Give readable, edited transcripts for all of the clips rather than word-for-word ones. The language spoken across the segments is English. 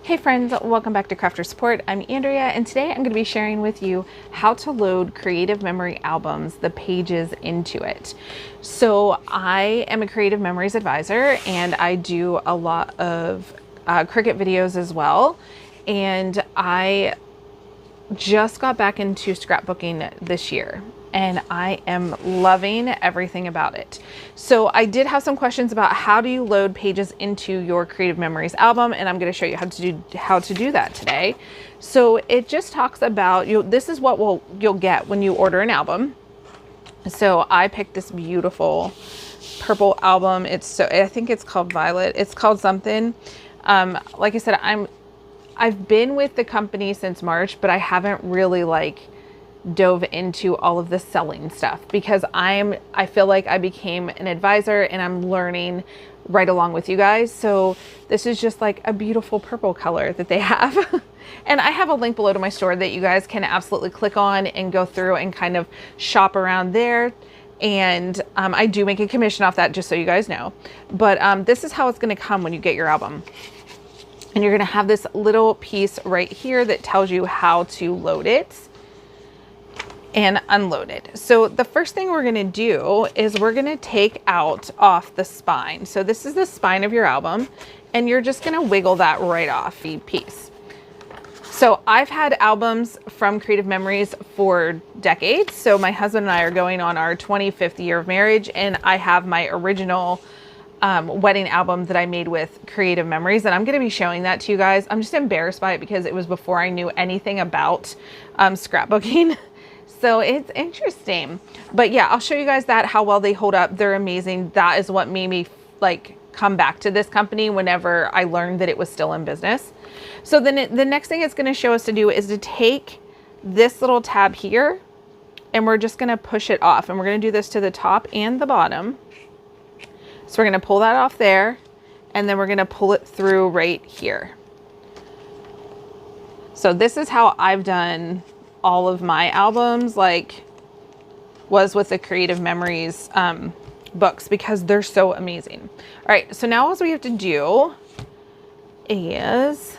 Hey friends, welcome back to Crafter Support. I'm Andrea, and today I'm going to be sharing with you how to load Creative Memory albums, the pages into it. So I am a Creative Memories advisor, and I do a lot of Cricut videos as well. And I just got back into scrapbooking this year, and I am loving everything about it. So I did have some questions about how do you load pages into your Creative Memories album, and I'm going to show you how to do that today. So it just talks about this is what you'll get when you order an album. So I picked this beautiful purple album. I think it's called Violet. It's called something. Like I said, I've been with the company since March, but I haven't really dove into all of the selling stuff because I feel like I became an advisor and I'm learning right along with you guys. So this is just like a beautiful purple color that they have. And I have a link below to my store that you guys can absolutely click on and go through and kind of shop around there. And I do make a commission off that, just so you guys know. But this is how it's going to come when you get your album. And you're going to have this little piece right here that tells you how to load it and unload it. So the first thing we're going to do is we're going to take off the spine. So this is the spine of your album, and you're just going to wiggle that right off the piece. So I've had albums from Creative Memories for decades. So my husband and I are going on our 25th year of marriage, and I have my original wedding album that I made with Creative Memories, and I'm going to be showing that to you guys. I'm just embarrassed by it because it was before I knew anything about scrapbooking. So it's interesting, but yeah, I'll show you guys how well they hold up. They're amazing. That is what made me come back to this company whenever I learned that it was still in business. So then the next thing it's going to show us to do is to take this little tab here, and we're just going to push it off, and we're going to do this to the top and the bottom. So we're going to pull that off there, and then we're going to pull it through right here. So this is how I've done all of my albums, was with the Creative Memories books, because they're so amazing. All right, so now all we have to do is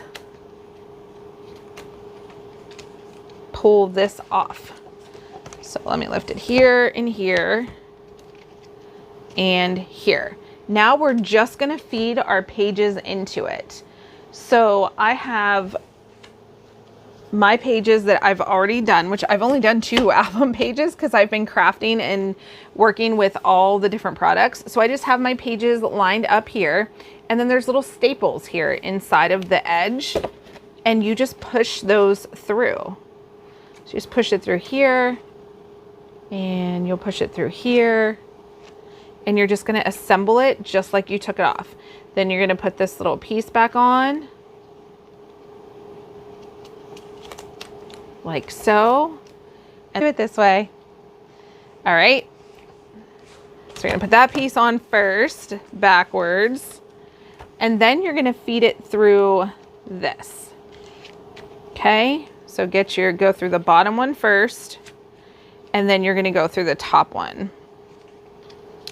pull this off. So let me lift it here and here and here. Now we're just going to feed our pages into it. So I have my pages that I've already done, which I've only done 2 album pages because I've been crafting and working with all the different products. So I just have my pages lined up here, and then there's little staples here inside of the edge, and you just push those through. So you just push it through here, and you'll push it through here, and you're just going to assemble it just like you took it off. Then you're going to put this little piece back on, like so, and do it this way. All right, so we're going to put that piece on first, backwards, and then you're going to feed it through this. Okay, so go through the bottom one first, and then you're going to go through the top one.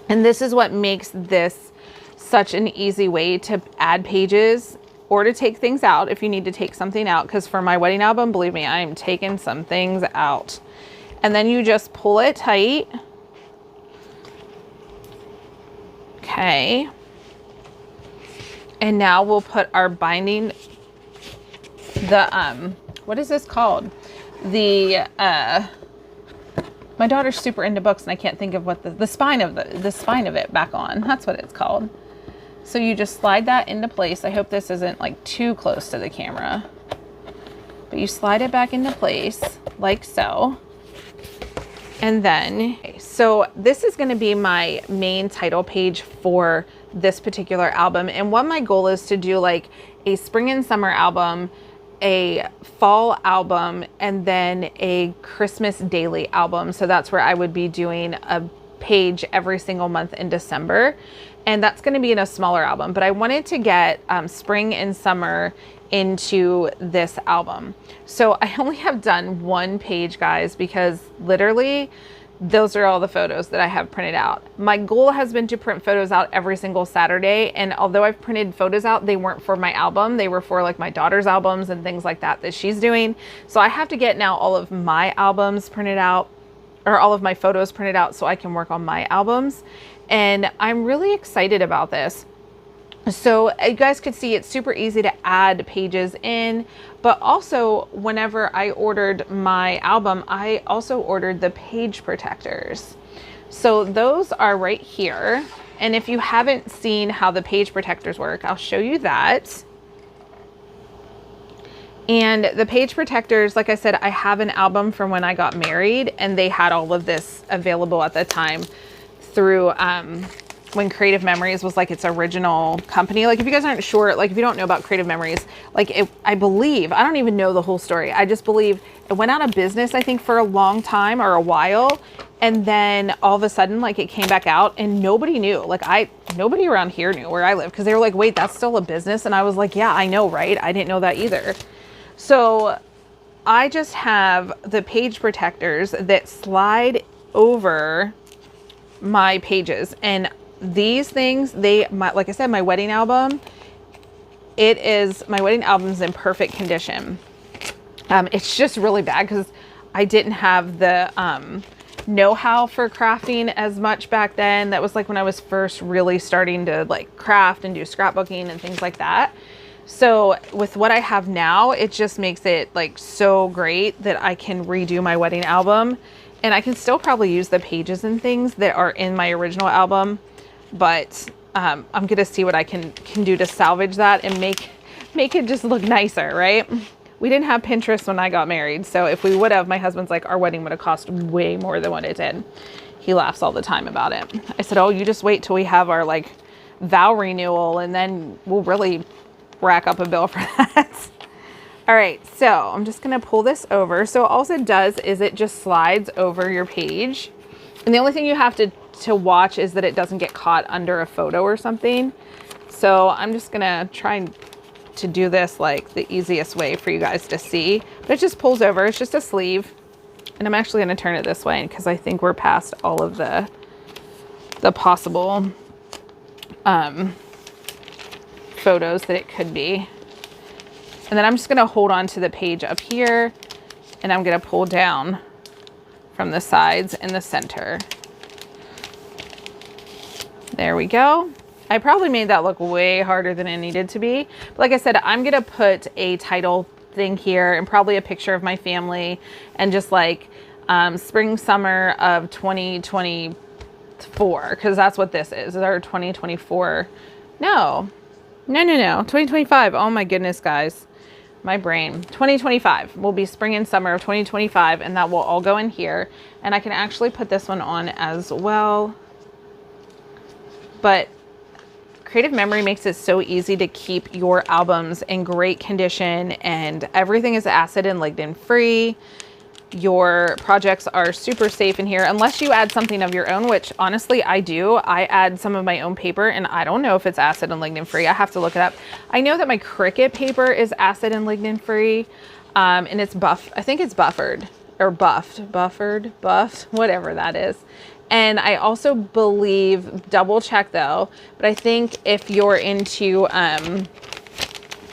And this is what makes this such an easy way to add pages or to take things out if you need to take something out. Because for my wedding album, believe me, I am taking some things out. And then you just pull it tight. Okay. And now we'll put our binding, what is this called? My daughter's super into books, and I can't think of what the spine of it back on. That's what it's called. So you just slide that into place. I hope this isn't too close to the camera, but you slide it back into place like so. And then, so this is going to be my main title page for this particular album. And what my goal is to do a spring and summer album, a fall album, and then a Christmas daily album. So that's where I would be doing a page every single month in December. And that's going to be in a smaller album, but I wanted to get spring and summer into this album. So I only have done 1 page, guys, because literally those are all the photos that I have printed out. My goal has been to print photos out every single Saturday. And although I've printed photos out, they weren't for my album. They were for like my daughter's albums and things like that she's doing. So I have to get now all of my albums printed out, or all of my photos printed out, so I can work on my albums. And I'm really excited about this. So you guys could see it's super easy to add pages in, but also whenever I ordered my album, I also ordered the page protectors. So those are right here. And if you haven't seen how the page protectors work, I'll show you that. And the page protectors, like I said, I have an album from when I got married, and they had all of this available at the time through, when Creative Memories was like its original company. Like if you guys aren't sure, like if you don't know about Creative Memories, like I believe, I don't even know the whole story. I just believe it went out of business, I think for a long time or a while. And then all of a sudden, like it came back out and nobody knew, like nobody around here knew where I live. Cause they were like, wait, that's still a business. And I was like, yeah, I know, right? I didn't know that either. So I just have the page protectors that slide over my pages, and these things, like I said, my wedding album, my wedding album's in perfect condition. It's just really bad because I didn't have the know-how for crafting as much back then. That was like when I was first really starting to like craft and do scrapbooking and things like that. So with what I have now, it just makes it like so great that I can redo my wedding album, and I can still probably use the pages and things that are in my original album. But I'm gonna see what I can do to salvage that and make it just look nicer, right? We didn't have Pinterest when I got married, so if we would have, my husband's like, our wedding would have cost way more than what it did. He laughs all the time about it. I said, oh, you just wait till we have our like vow renewal, and then we'll really rack up a bill for that. All right, so I'm just gonna pull this over. So all it does is it just slides over your page, and the only thing you have to watch is that it doesn't get caught under a photo or something. So I'm just gonna try to do this like the easiest way for you guys to see, but it just pulls over. It's just a sleeve, and I'm actually gonna turn it this way because I think we're past all of the possible photos that it could be. And then I'm just gonna hold on to the page up here, and I'm gonna pull down from the sides and the center. There we go. I probably made that look way harder than it needed to be. But like I said, I'm gonna put a title thing here and probably a picture of my family and just like spring, summer of 2024, because that's what this is our 2024. No, 2025. Oh my goodness, guys. My brain. 2025 will be spring and summer of 2025, and that will all go in here. And I can actually put this one on as well. But Creative Memory makes it so easy to keep your albums in great condition, and everything is acid and lignin free. Your projects are super safe in here, unless you add something of your own, which honestly I do. I add some of my own paper, and I don't know if it's acid and lignin free. I have to look it up. I know that my Cricut paper is acid and lignin free, and it's I think it's buffered or buffed, whatever that is. And I also believe, double check though, but I think if you're into,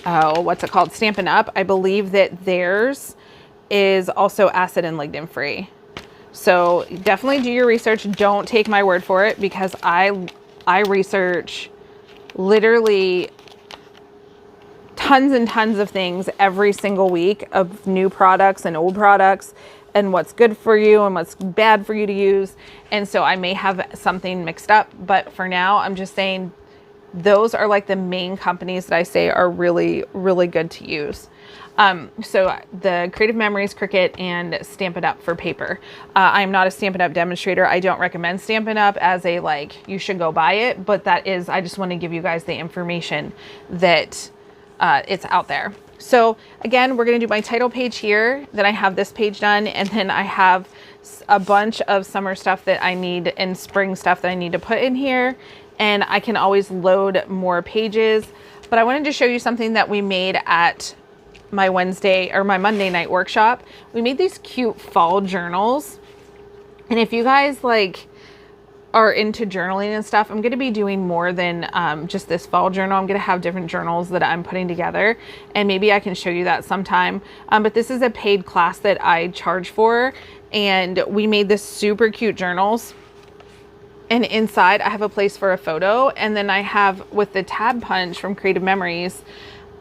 what's it called? Stampin' Up, I believe that theirs is also acid and lignin free. So definitely do your research. Don't take my word for it, because I research literally tons and tons of things every single week of new products and old products, and what's good for you and what's bad for you to use. And so I may have something mixed up, but for now, I'm just saying those are like the main companies that I say are really, really good to use. So the Creative Memories, Cricut, and Stampin' Up for paper. I'm not a Stampin' Up demonstrator. I don't recommend Stampin' Up as a, like, you should go buy it, but that is, I just want to give you guys the information that it's out there. So again, we're going to do my title page here. Then I have this page done, and then I have a bunch of summer stuff that I need and spring stuff that I need to put in here. And I can always load more pages. But I wanted to show you something that we made at my Monday night workshop. We made these cute fall journals. And if you guys like are into journaling and stuff, I'm going to be doing more than just this fall journal. I'm going to have different journals that I'm putting together, and maybe I can show you that sometime. But this is a paid class that I charge for, and we made this super cute journals. And inside I have a place for a photo, and then I have, with the tab punch from Creative Memories,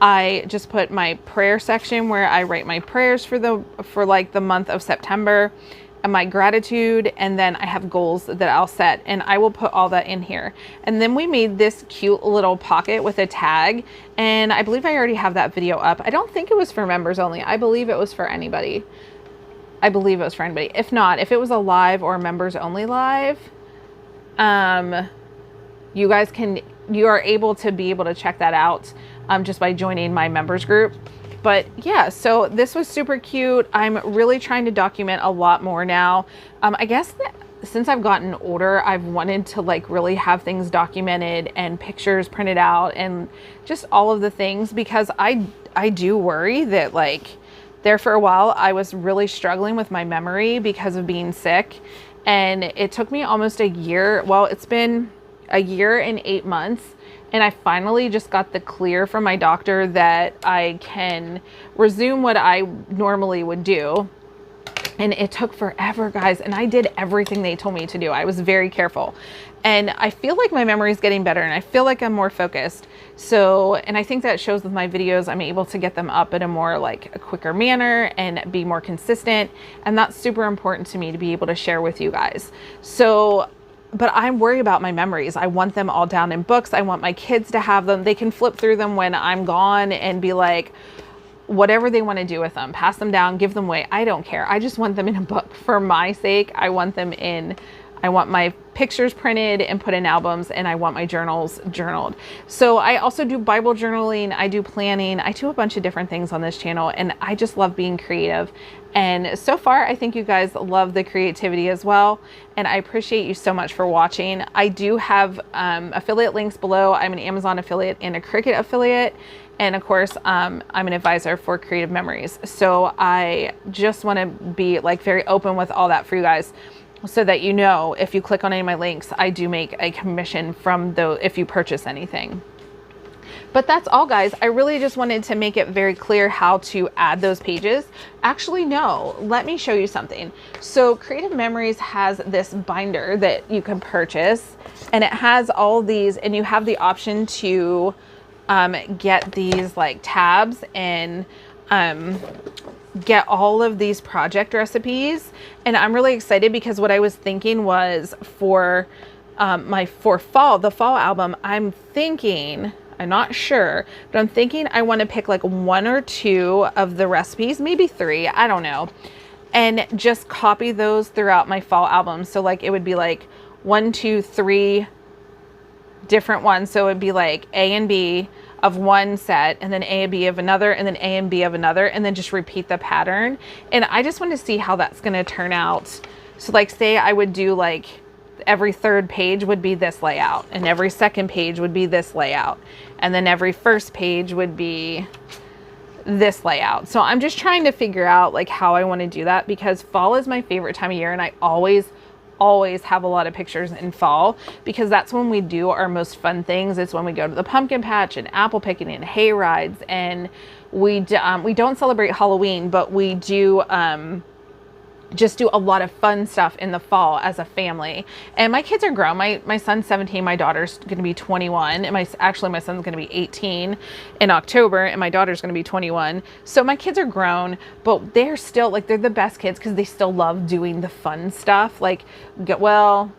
I just put my prayer section where I write my prayers for like the month of September, and my gratitude, and then I have goals that I'll set, and I will put all that in here. And then we made this cute little pocket with a tag, and I believe I already have that video up. I don't think it was for members only. I believe it was for anybody. I believe it was for anybody. If not, if it was a live or members only live, you guys you are able to check that out just by joining my members group. But yeah, so this was super cute. I'm really trying to document a lot more now. I guess that since I've gotten older, I've wanted to like really have things documented and pictures printed out and just all of the things, because I do worry that like there for a while I was really struggling with my memory because of being sick. And it took me almost a year. Well, it's been a year and 8 months. And I finally just got the clear from my doctor that I can resume what I normally would do. And it took forever, guys. And I did everything they told me to do. I was very careful. And I feel like my memory is getting better, and I feel like I'm more focused. So, and I think that shows with my videos. I'm able to get them up in a more like a quicker manner and be more consistent. And that's super important to me to be able to share with you guys. So, but I'm worried about my memories. I want them all down in books. I want my kids to have them. They can flip through them when I'm gone and be like, whatever they want to do with them, pass them down, give them away. I don't care. I just want them in a book for my sake. I want my pictures printed and put in albums, and I want my journals journaled. So I also do Bible journaling. I do planning. I do a bunch of different things on this channel, and I just love being creative. And so far, I think you guys love the creativity as well. And I appreciate you so much for watching. I do have affiliate links below. I'm an Amazon affiliate and a Cricut affiliate. And of course, I'm an advisor for Creative Memories. So I just want to be like very open with all that for you guys, so that you know, if you click on any of my links, I do make a commission from if you purchase anything. But that's all, guys. I really just wanted to make it very clear how to add those pages. Actually, no, let me show you something. So Creative Memories has this binder that you can purchase, and it has all these, and you have the option to get these like tabs and get all of these project recipes. And I'm really excited because what I was thinking was for the fall album, I'm not sure, but I'm thinking I want to pick like 1 or 2 of the recipes, maybe 3, I don't know, and just copy those throughout my fall album. So like it would be like 1, 2, 3 different ones. So it would be like A and B of one set, and then A and B of another, and then A and B of another, and then just repeat the pattern. And I just want to see how that's going to turn out. So like say I would do like every 3rd page would be this layout, and every 2nd page would be this layout, and then every 1st page would be this layout. So I'm just trying to figure out like how I want to do that, because fall is my favorite time of year, and I always have a lot of pictures in fall, because that's when we do our most fun things. It's when we go to the pumpkin patch and apple picking and hay rides, and we don't celebrate Halloween, but we do just do a lot of fun stuff in the fall as a family. And my kids are grown. My son's 17, my daughter's going to be 21, and my son's going to be 18 in October, and my daughter's going to be 21. So my kids are grown, but they're still like, they're the best kids because they still love doing the fun stuff. Like, well,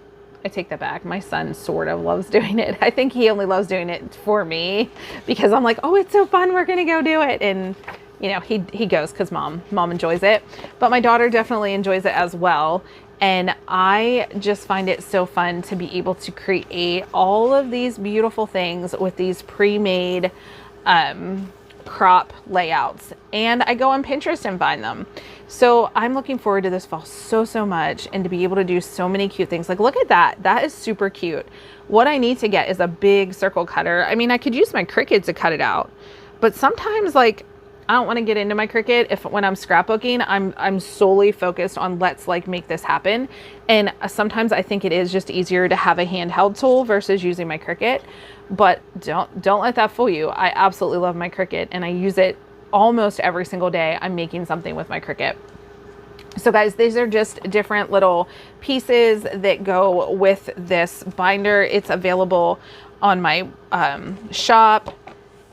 I take that back. My son sort of loves doing it. I think he only loves doing it for me because I'm like, oh, it's so fun, we're going to go do it. And you know, he goes because mom enjoys it, but my daughter definitely enjoys it as well. And I just find it so fun to be able to create all of these beautiful things with these pre-made crop layouts. And I go on Pinterest and find them. So I'm looking forward to this fall so much, and to be able to do so many cute things. Like, look at that. That is super cute. What I need to get is a big circle cutter. I mean, I could use my Cricut to cut it out, but sometimes like I don't want to get into my Cricut if when I'm scrapbooking, I'm solely focused on let's like make this happen. And sometimes I think it is just easier to have a handheld tool versus using my Cricut, but don't let that fool you. I absolutely love my Cricut and I use it almost every single day. I'm making something with my Cricut. So guys, these are just different little pieces that go with this binder. It's available on my shop.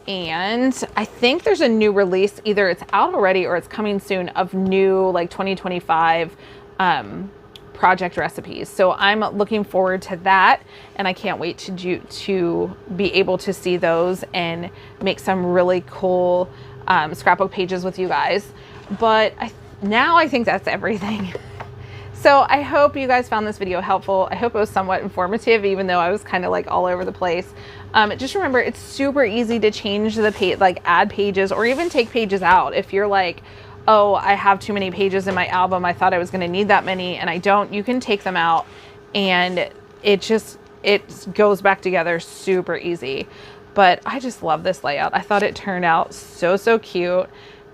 And I think there's a new release, either it's out already or it's coming soon, of new like 2025 project recipes. So I'm looking forward to that, and I can't wait to be able to see those and make some really cool scrapbook pages with you guys. But now I think that's everything. So I hope you guys found this video helpful. I hope it was somewhat informative, even though I was kind of like all over the place. Just remember, it's super easy to change the page, like add pages or even take pages out. If you're like, oh, I have too many pages in my album, I thought I was gonna need that many and I don't, you can take them out and it goes back together super easy. But I just love this layout. I thought it turned out so cute.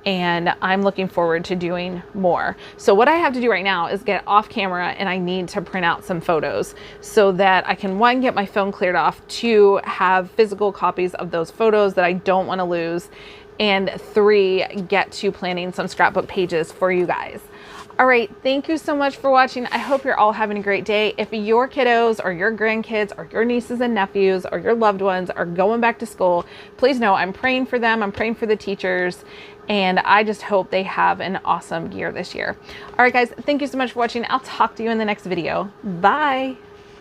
And I'm looking forward to doing more. So what I have to do right now is get off camera and I need to print out some photos so that I can, one, get my phone cleared off, two, have physical copies of those photos that I don't want to lose, and three, get to planning some scrapbook pages for you guys. All right, thank you so much for watching. I hope you're all having a great day. If your kiddos or your grandkids or your nieces and nephews or your loved ones are going back to school, please know I'm praying for them. I'm praying for the teachers. And I just hope they have an awesome year this year. All right, guys, thank you so much for watching. I'll talk to you in the next video. Bye.